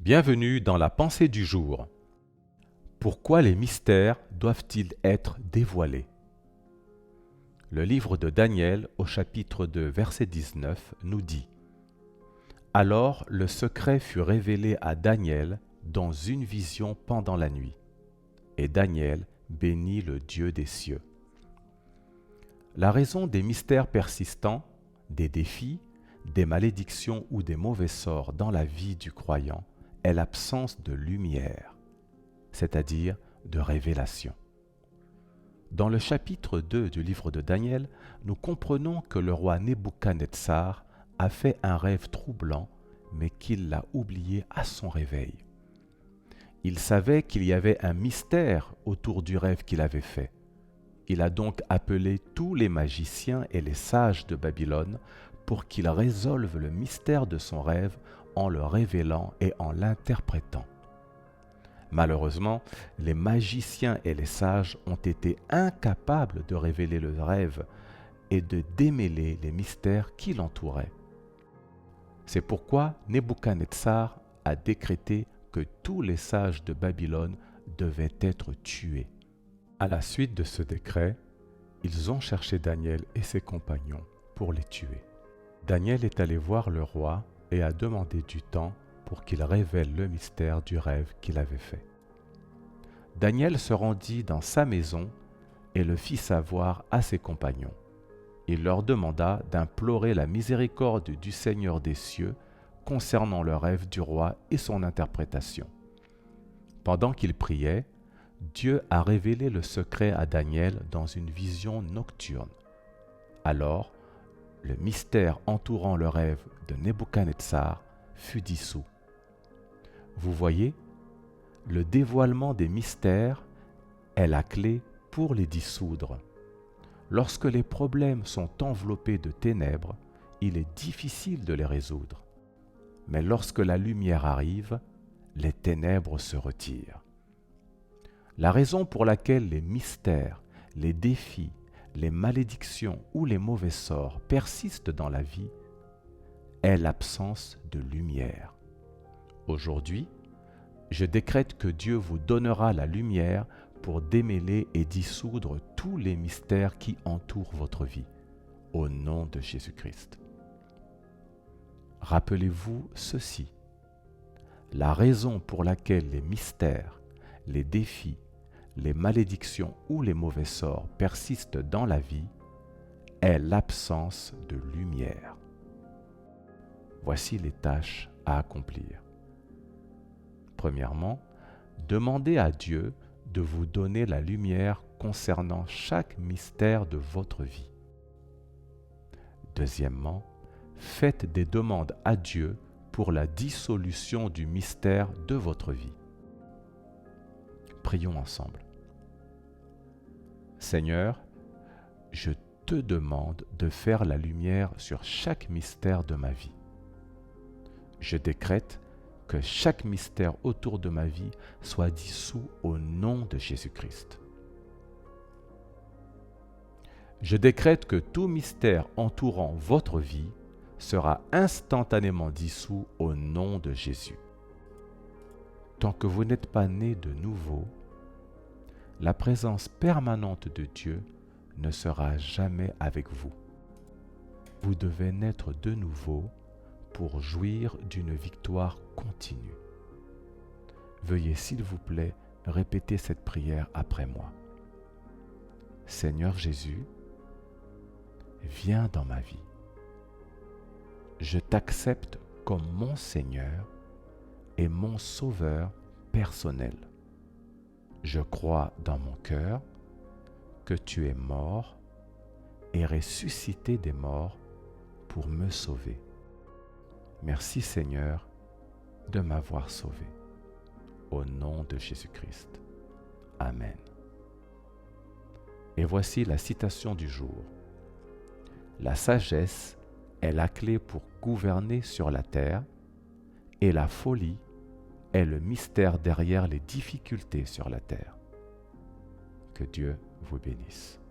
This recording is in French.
Bienvenue dans la pensée du jour. Pourquoi les mystères doivent-ils être dévoilés? Le livre de Daniel, au chapitre 2, verset 19, nous dit: Alors le secret fut révélé à Daniel dans une vision pendant la nuit. Et Daniel bénit le Dieu des cieux. La raison des mystères persistants, des défis, des malédictions ou des mauvais sorts dans la vie du croyant est l'absence de lumière, c'est-à-dire de révélation. Dans le chapitre 2 du livre de Daniel, nous comprenons que le roi Nebuchadnezzar a fait un rêve troublant, mais qu'il l'a oublié à son réveil. Il savait qu'il y avait un mystère autour du rêve qu'il avait fait. Il a donc appelé tous les magiciens et les sages de Babylone pour qu'ils résolvent le mystère de son rêve en le révélant et en l'interprétant. Malheureusement, les magiciens et les sages ont été incapables de révéler le rêve et de démêler les mystères qui l'entouraient. C'est pourquoi Nebuchadnezzar a décrété que tous les sages de Babylone devaient être tués. À la suite de ce décret, ils ont cherché Daniel et ses compagnons pour les tuer. Daniel est allé voir le roi et a demandé du temps pour qu'il révèle le mystère du rêve qu'il avait fait. Daniel se rendit dans sa maison et le fit savoir à ses compagnons. Il leur demanda d'implorer la miséricorde du Seigneur des cieux concernant le rêve du roi et son interprétation. Pendant qu'il priait, Dieu a révélé le secret à Daniel dans une vision nocturne. Alors, le mystère entourant le rêve de Nebuchadnezzar fut dissous. Vous voyez, le dévoilement des mystères est la clé pour les dissoudre. Lorsque les problèmes sont enveloppés de ténèbres, il est difficile de les résoudre. Mais lorsque la lumière arrive, les ténèbres se retirent. La raison pour laquelle les mystères, les défis, les malédictions ou les mauvais sorts persistent dans la vie est l'absence de lumière. Aujourd'hui, je décrète que Dieu vous donnera la lumière pour démêler et dissoudre tous les mystères qui entourent votre vie, au nom de Jésus-Christ. Rappelez-vous ceci: la raison pour laquelle les mystères, les défis, les malédictions ou les mauvais sorts persistent dans la vie est l'absence de lumière. Voici les tâches à accomplir. Premièrement, demandez à Dieu de vous donner la lumière concernant chaque mystère de votre vie. Deuxièmement, faites des demandes à Dieu pour la dissolution du mystère de votre vie. Prions ensemble. Seigneur, je te demande de faire la lumière sur chaque mystère de ma vie. Je décrète que chaque mystère autour de ma vie soit dissous au nom de Jésus-Christ. Je décrète que tout mystère entourant votre vie sera instantanément dissous au nom de Jésus. Tant que vous n'êtes pas né de nouveau, la présence permanente de Dieu ne sera jamais avec vous. Vous devez naître de nouveau pour jouir d'une victoire continue. Veuillez s'il vous plaît répéter cette prière après moi. Seigneur Jésus, viens dans ma vie. Je t'accepte comme mon Seigneur et mon Sauveur personnel. Je crois dans mon cœur que tu es mort et ressuscité des morts pour me sauver. Merci Seigneur de m'avoir sauvé. Au nom de Jésus-Christ. Amen. Et voici la citation du jour. La sagesse est la clé pour gouverner sur la terre et la folie est le mystère derrière les difficultés sur la terre. Que Dieu vous bénisse.